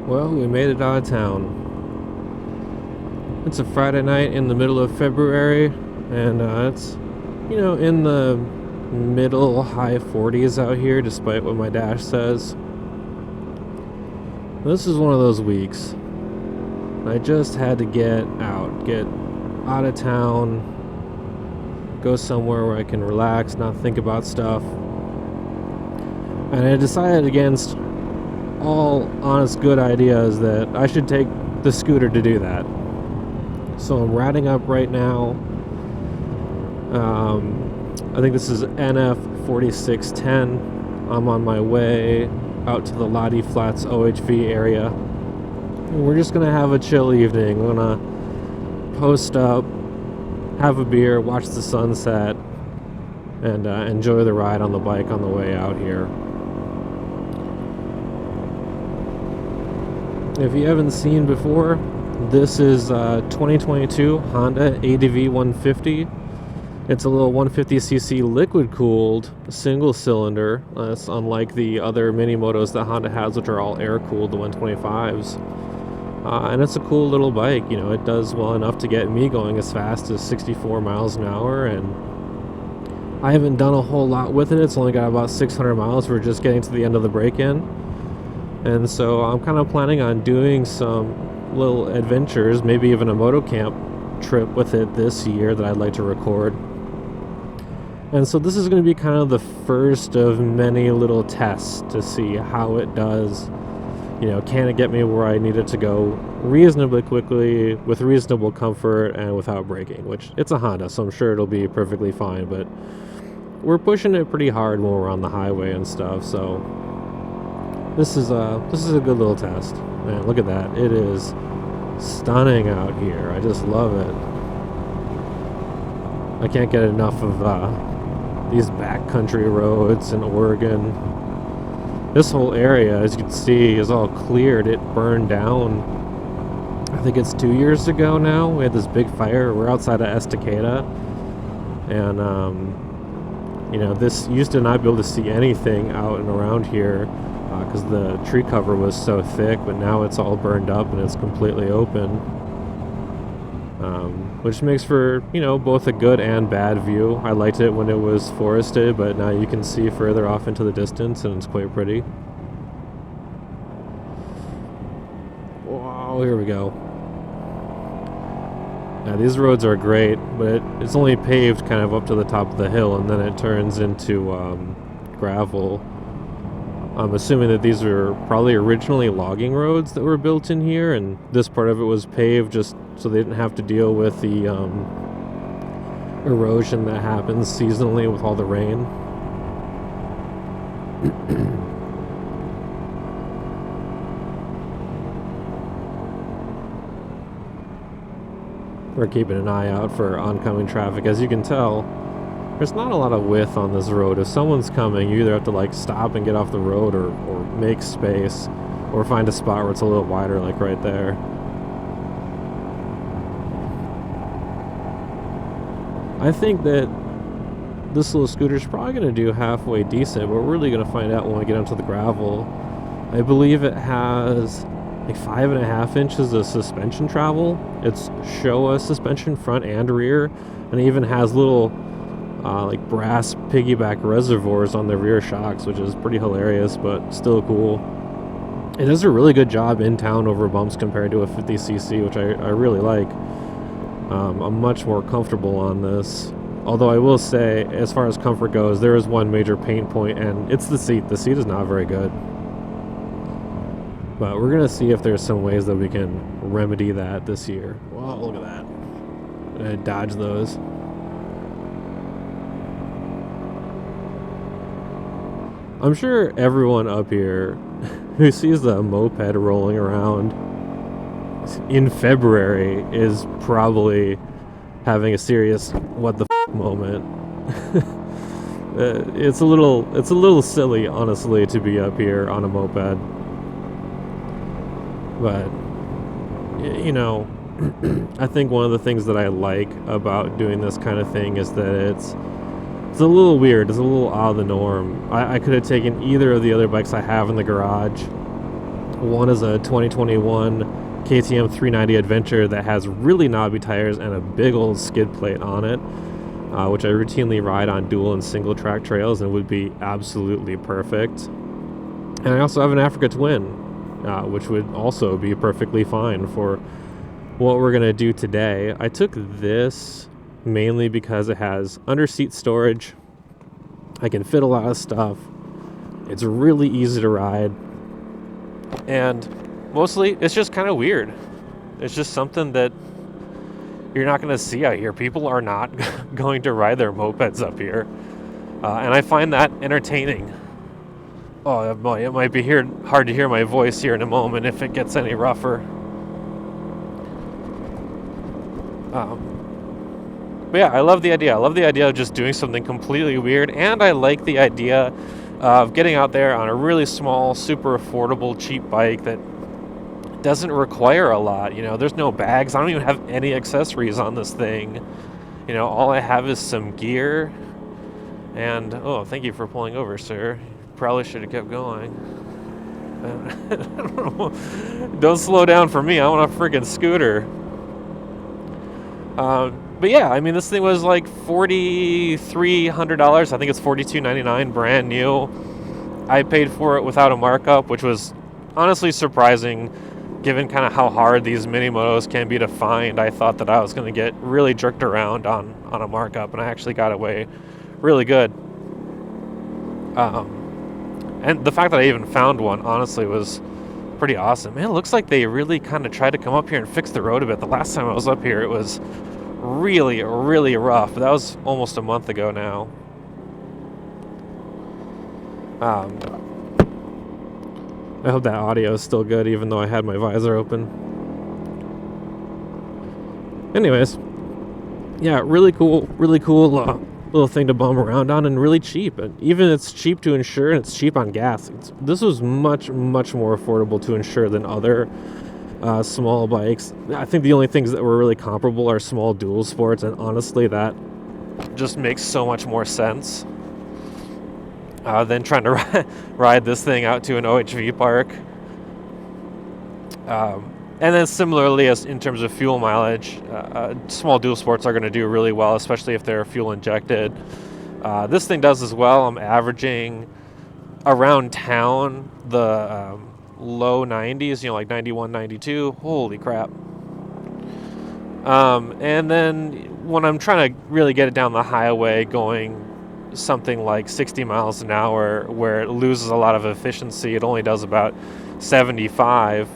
Well, we made it out of town. It's a Friday night in the middle of February, and it's, in the middle high 40s out here, despite what my dash says. This is one of those weeks. I just had to get out of town, go somewhere where I can relax, not think about stuff. And I decided against all honest good ideas that I should take the scooter to do that. So I'm riding up right now. I think this is NF4610. I'm on my way out to the Lottie Flats OHV area. And we're just gonna have a chill evening. We're gonna post up, have a beer, watch the sunset, and enjoy the ride on the bike on the way out here. If you haven't seen before, this is 2022 Honda ADV150. It's a little 150cc liquid-cooled single-cylinder. That's unlike the other mini-motos that Honda has, which are all air-cooled, the 125s. And it's a cool little bike. It does well enough to get me going as fast as 64 miles an hour, and I haven't done a whole lot with it. It's only got about 600 miles. We're just getting to the end of the break-in. And so I'm kind of planning on doing some little adventures, maybe even a moto camp trip with it this year that I'd like to record. And so this is going to be kind of the first of many little tests to see how it does. Can it get me where I need it to go reasonably quickly, with reasonable comfort, and without braking, which it's a Honda, so I'm sure it'll be perfectly fine, but we're pushing it pretty hard when we're on the highway and stuff, so this is a good little test. Man, look at that. It is stunning out here. I just love it. I can't get enough of these backcountry roads in Oregon. This whole area, as you can see, is all cleared. It burned down, I think it's 2 years ago now. We had this big fire. We're outside of Estacada, and this used to not be able to see anything out and around here because the tree cover was so thick, but now it's all burned up and it's completely open, which makes for both a good and bad view. I liked it when it was forested, but now you can see further off into the distance and it's quite pretty. Wow, here we go. Yeah, these roads are great, but it's only paved kind of up to the top of the hill, and then it turns into gravel. I'm assuming that these are probably originally logging roads that were built in here, and this part of it was paved just so they didn't have to deal with the erosion that happens seasonally with all the rain. We're keeping an eye out for oncoming traffic. As you can tell, there's not a lot of width on this road. If someone's coming, you either have to stop and get off the road or make space, or find a spot where it's a little wider, like right there. I think that this little scooter is probably going to do halfway decent, but we're really going to find out when we get onto the gravel. I believe it has 5.5 inches of suspension travel. It's Showa suspension, front and rear, and it even has little brass piggyback reservoirs on the rear shocks, which is pretty hilarious, but still cool. It does a really good job in town over bumps compared to a 50cc, which I really like. I'm much more comfortable on this. Although I will say, as far as comfort goes, there is one major pain point, and it's the seat. The seat is not very good. But we're going to see if there's some ways that we can remedy that this year. Wow, look at that. I'm going to dodge those. I'm sure everyone up here who sees the moped rolling around in February is probably having a serious what the f moment. It's a little silly, honestly, to be up here on a moped. But I think one of the things that I like about doing this kind of thing is that it's a little weird. It's a little out of the norm. I could have taken either of the other bikes I have in the garage, One is a 2021 KTM 390 Adventure that has really knobby tires and a big old skid plate on it, which I routinely ride on dual and single track trails and would be absolutely perfect. And I also have an Africa Twin, which would also be perfectly fine for what we're going to do today. I took this mainly because it has under seat storage. I can fit a lot of stuff. It's really easy to ride. And mostly, it's just kind of weird. It's just something that you're not going to see out here. People are not going to ride their mopeds up here. And I find that entertaining. Oh, it might be hard to hear my voice here in a moment if it gets any rougher. But yeah, I love the idea. I love the idea of just doing something completely weird. And I like the idea of getting out there on a really small, super affordable, cheap bike that doesn't require a lot. There's no bags. I don't even have any accessories on this thing. All I have is some gear. And, oh, thank you for pulling over, sir. Probably should have kept going. I don't know. Don't slow down for me. I want a freaking scooter. But yeah, I mean, this thing was like $4,300. I think it's $4,299 brand new. I paid for it without a markup, which was honestly surprising given kind of how hard these mini motos can be to find. I thought that I was going to get really jerked around on a markup, and I actually got away really good. And the fact that I even found one, honestly, was pretty awesome. Man, it looks like they really kind of tried to come up here and fix the road a bit. The last time I was up here, it was really, really rough. But that was almost a month ago now. I hope that audio is still good, even though I had my visor open. Anyways, yeah, really cool little thing to bum around on, and really cheap. And even it's cheap to insure, and it's cheap on gas. This was much, much more affordable to insure than other small bikes. I think the only things that were really comparable are small dual sports, and honestly, that just makes so much more sense than trying to ride this thing out to an OHV park. And then similarly, as in terms of fuel mileage, small dual sports are going to do really well, especially if they're fuel injected. This thing does as well. I'm averaging around town the low 90s, like 91, 92. Holy crap. And then when I'm trying to really get it down the highway, going something like 60 miles an hour, where it loses a lot of efficiency, it only does about 75.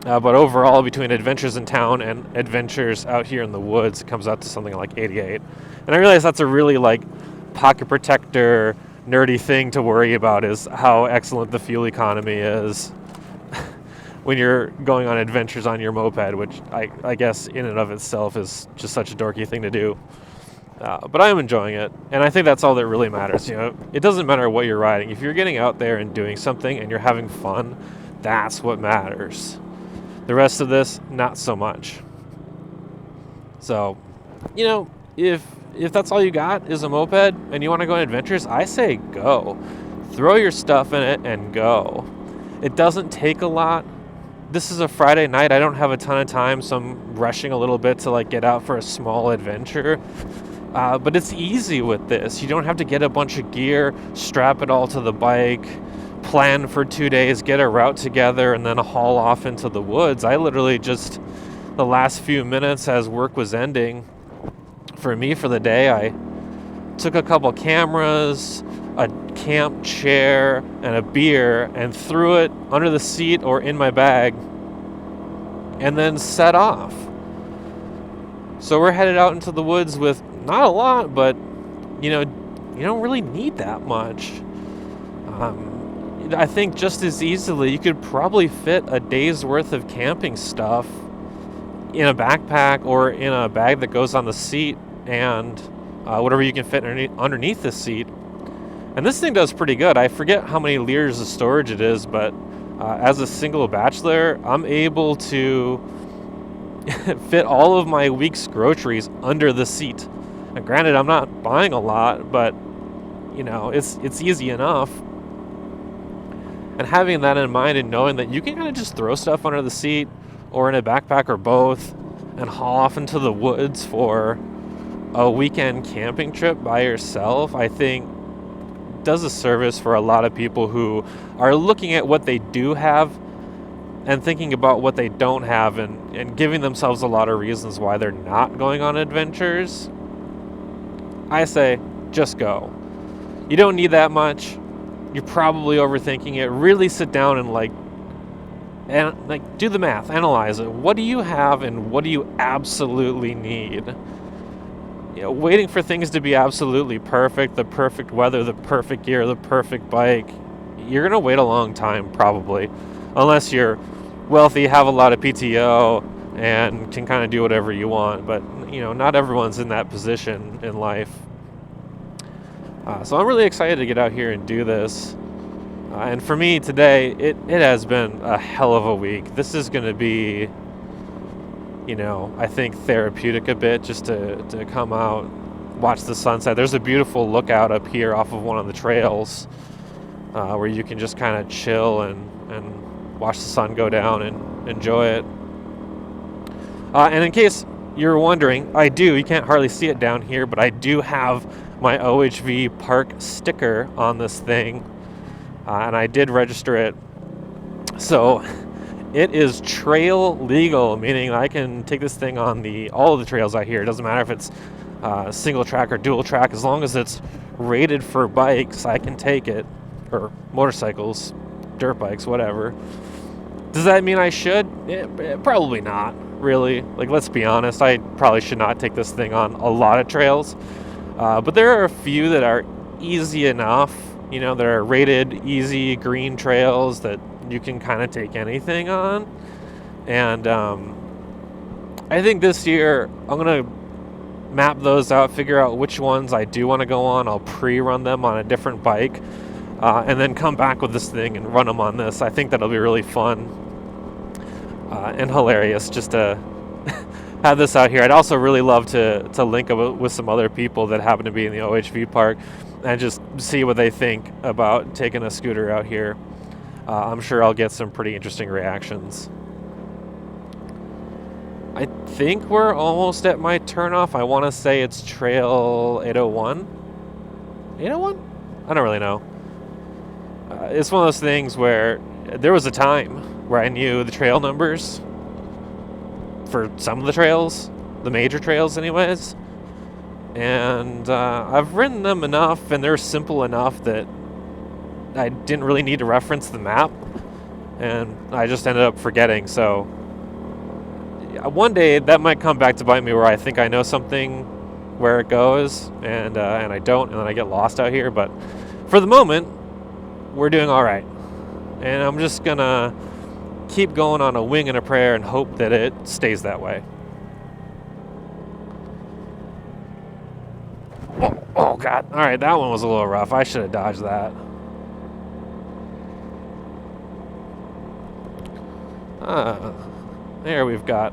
But overall, between adventures in town and adventures out here in the woods, it comes out to something like 88. And I realize that's a really pocket protector, nerdy thing to worry about, is how excellent the fuel economy is when you're going on adventures on your moped, which I guess in and of itself is just such a dorky thing to do. But I am enjoying it, and I think that's all that really matters. It doesn't matter what you're riding. If you're getting out there and doing something and you're having fun, that's what matters. The rest of this, not so much. So, if that's all you got is a moped and you want to go on adventures, I say go. Throw your stuff in it and go. It doesn't take a lot. This is a Friday night. I don't have a ton of time, so I'm rushing a little bit to get out for a small adventure. But it's easy with this. You don't have to get a bunch of gear, strap it all to the bike, plan for 2 days, get a route together, and then haul off into the woods. I literally just, the last few minutes as work was ending for me for the day, I took a couple cameras, a camp chair, and a beer, and threw it under the seat or in my bag, and then set off. So we're headed out into the woods with not a lot, but you don't really need that much. I think just as easily you could probably fit a day's worth of camping stuff in a backpack or in a bag that goes on the seat, and whatever you can fit underneath the seat. And this thing does pretty good. I forget how many liters of storage it is, but as a single bachelor, I'm able to fit all of my week's groceries under the seat. And granted, I'm not buying a lot, but it's easy enough. And having that in mind and knowing that you can kind of just throw stuff under the seat or in a backpack or both and haul off into the woods for a weekend camping trip by yourself, I think does a service for a lot of people who are looking at what they do have and thinking about what they don't have, and giving themselves a lot of reasons why they're not going on adventures. I say, just go. You don't need that much. You're probably overthinking it. Really sit down and do the math, analyze it. What do you have and what do you absolutely need? Waiting for things to be absolutely perfect, the perfect weather, the perfect gear, the perfect bike, you're going to wait a long time probably, unless you're wealthy, have a lot of PTO, and can kind of do whatever you want. But, not everyone's in that position in life. So I'm really excited to get out here and do this. And for me today, it has been a hell of a week. This is going to be, I think therapeutic a bit, just to come out, watch the sunset. There's a beautiful lookout up here off of one of the trails where you can just kind of chill and watch the sun go down and enjoy it. And in case you're wondering, you can't hardly see it down here, but I do have my OHV park sticker on this thing, and I did register it. So it is trail legal, meaning I can take this thing on all of the trails out here. It doesn't matter if it's single track or dual track, as long as it's rated for bikes, I can take it, or motorcycles, dirt bikes, whatever. Does that mean I should? Probably not, really. Let's be honest, I probably should not take this thing on a lot of trails. But there are a few that are easy enough, that are rated easy green trails that you can kind of take anything on. And I think this year I'm going to map those out, figure out which ones I do want to go on. I'll pre-run them on a different bike, and then come back with this thing and run them on this. I think that'll be really fun and hilarious just to have this out here. I'd also really love to link up with some other people that happen to be in the OHV park and just see what they think about taking a scooter out here. I'm sure I'll get some pretty interesting reactions. I think we're almost at my turnoff. I want to say it's Trail 801. 801? I don't really know. It's one of those things where there was a time where I knew the trail numbers for some of the trails, the major trails anyways, and I've ridden them enough and they're simple enough that I didn't really need to reference the map, and I just ended up forgetting. So one day that might come back to bite me, where I think I know something where it goes and I don't, and then I get lost out here. But for the moment, we're doing all right, and I'm just gonna keep going on a wing and a prayer and hope that it stays that way. Oh God. All right, that one was a little rough. I should have dodged that. There we've got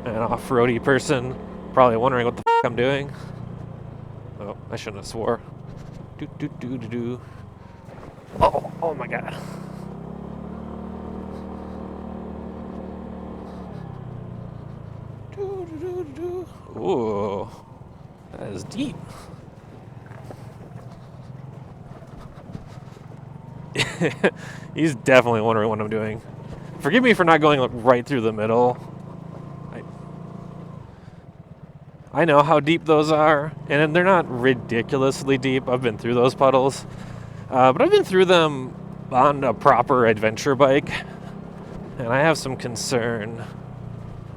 an off-roady person probably wondering what the f*** I'm doing. Oh, I shouldn't have swore. Do. Oh my God. Ooh, that is deep. He's definitely wondering what I'm doing. Forgive me for not going right through the middle. I know how deep those are, and they're not ridiculously deep. I've been through those puddles, but I've been through them on a proper adventure bike, and I have some concern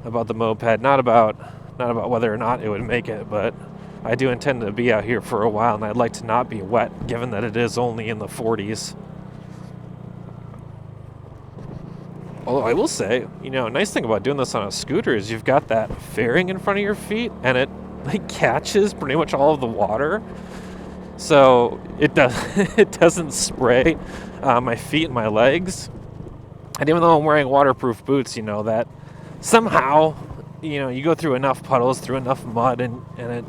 about the moped. Not about whether or not it would make it, but I do intend to be out here for a while, and I'd like to not be wet, given that it is only in the 40s. Although I will say, a nice thing about doing this on a scooter is you've got that fairing in front of your feet, and it catches pretty much all of the water, so it doesn't spray my feet and my legs. And even though I'm wearing waterproof boots, that somehow you go through enough puddles, through enough mud, and it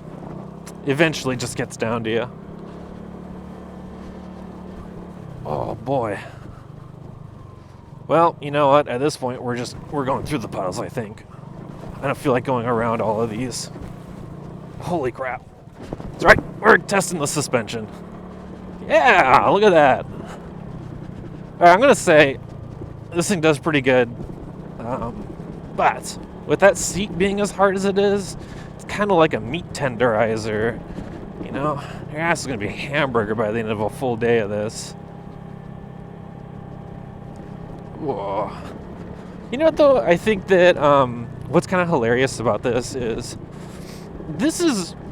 eventually just gets down to you. Oh boy. Well, you know what? At this point, we're going through the puddles, I think. I don't feel like going around all of these. Holy crap. That's right, we're testing the suspension. Yeah, look at that. All right, I'm going to say this thing does pretty good. But with that seat being as hard as it is, it's kind of like a meat tenderizer. You know, your ass is going to be a hamburger by the end of a full day of this. Whoa. You know what, though? I think that what's kind of hilarious about this is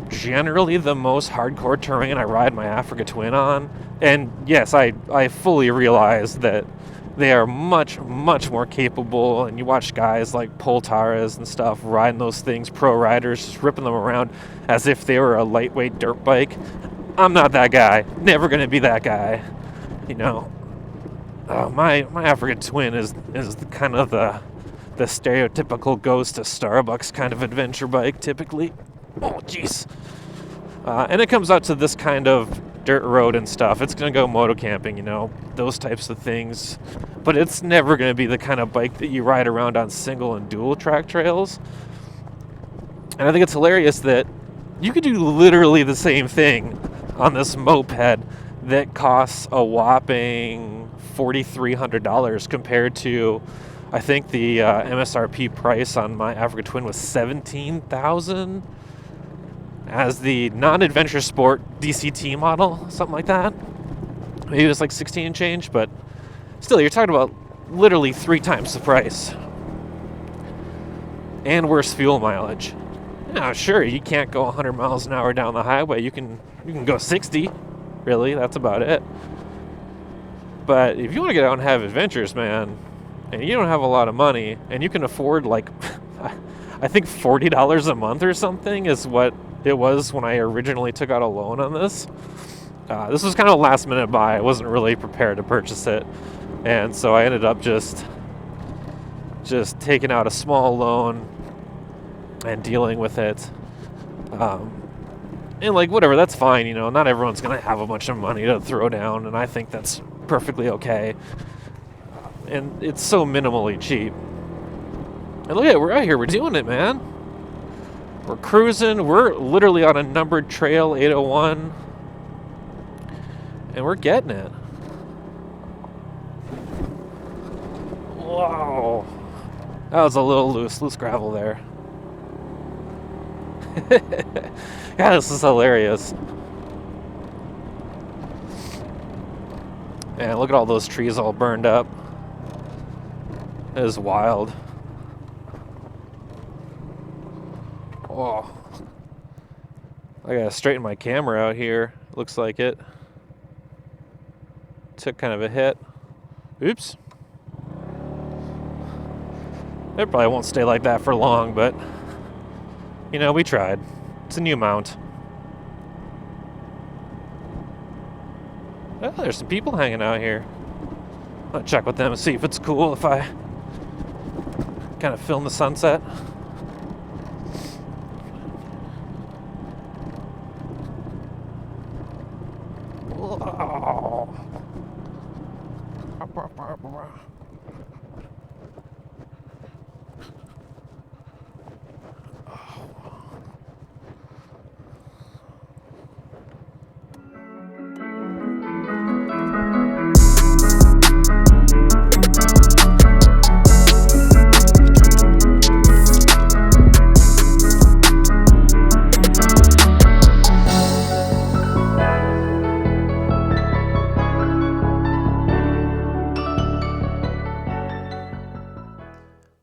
generally the most hardcore terrain I ride my Africa Twin on. And yes, I fully realize that they are much, much more capable. And you watch guys like Poltaras and stuff riding those things, pro riders, just ripping them around as if they were a lightweight dirt bike. I'm not that guy. Never going to be that guy. You know, my Africa Twin is kind of the stereotypical goes to Starbucks kind of adventure bike, typically. Oh, jeez. And it comes out to this kind of dirt road and stuff. It's going to go moto camping, you know, those types of things. But it's never going to be the kind of bike that you ride around on single and dual track trails. And I think it's hilarious that you could do literally the same thing on this moped that costs a whopping $4,300 compared to, I think the MSRP price on my Africa Twin was $17,000 as the non-adventure sport DCT model, something like that. Maybe it was like 16 and change, but still, you're talking about literally 3 times the price and worse fuel mileage. Yeah, sure, you can't go 100 miles an hour down the highway. You can go 60. Really, that's about it. But if you want to get out and have adventures, man, and you don't have a lot of money, and you can afford like, I think $40 a month or something is what it was when I originally took out a loan on this. This was kind of a last minute buy. I wasn't really prepared to purchase it. And so I ended up just taking out a small loan and dealing with it. And like, whatever, that's fine, you know, not everyone's going to have a bunch of money to throw down, and I think that's perfectly okay. And it's so minimally cheap. And look at it, we're out here, we're doing it, man. We're cruising, we're literally on a numbered trail, 801, and we're getting it. Whoa. That was a little loose gravel there. God, this is hilarious. Man, look at all those trees all burned up. It is wild. Oh. I gotta straighten my camera out here. Looks like it. Took kind of a hit. Oops. It probably won't stay like that for long, but you know, we tried. It's a new mount. Oh, there's some people hanging out here. I'll check with them and see if it's cool if I kind of film the sunset. Whoa.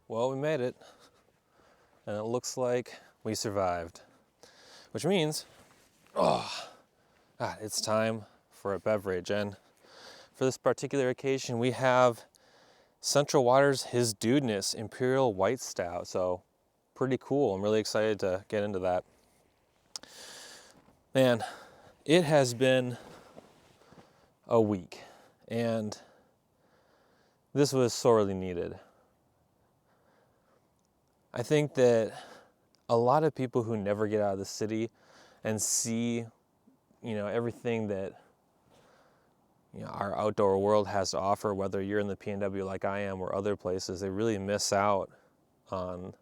Well, we made it, and it looks like we survived, which means, it's time for a beverage. And for this particular occasion, we have Central Waters His Dudeness Imperial White Stout. So pretty cool. I'm really excited to get into that. Man, it has been a week, and this was sorely needed. I think that a lot of people who never get out of the city and see, everything that, our outdoor world has to offer, whether you're in the PNW like I am or other places. They really miss out on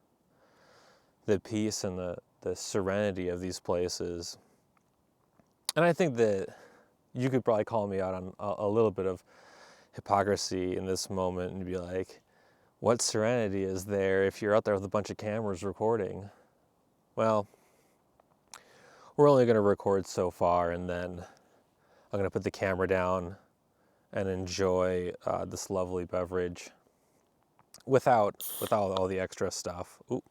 the peace and the serenity of these places. And I think that you could probably call me out on a little bit of hypocrisy in this moment and be like, what serenity is there if you're out there with a bunch of cameras recording? Well, we're only going to record so far, and then I'm going to put the camera down and enjoy this lovely beverage without all the extra stuff. Ooh.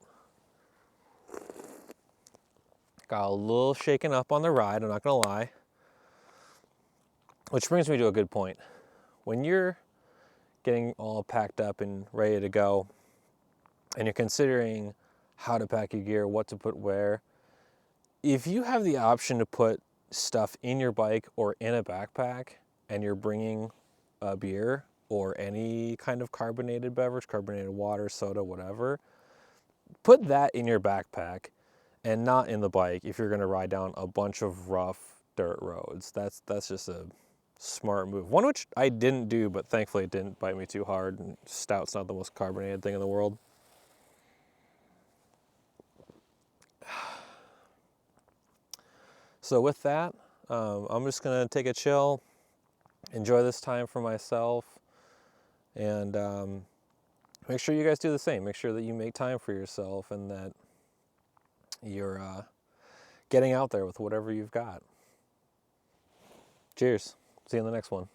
Got a little shaken up on the ride, I'm not going to lie. Which brings me to a good point. When you're getting all packed up and ready to go, and you're considering how to pack your gear, what to put where, if you have the option to put stuff in your bike or in a backpack, and you're bringing a beer or any kind of carbonated beverage, carbonated water, soda, whatever, put that in your backpack and not in the bike if you're going to ride down a bunch of rough dirt roads. That's just a smart move. One which I didn't do, but thankfully it didn't bite me too hard. And stout's not the most carbonated thing in the world. So with that, I'm just going to take a chill, enjoy this time for myself, and make sure you guys do the same. Make sure that you make time for yourself and that you're getting out there with whatever you've got. Cheers. See you in the next one.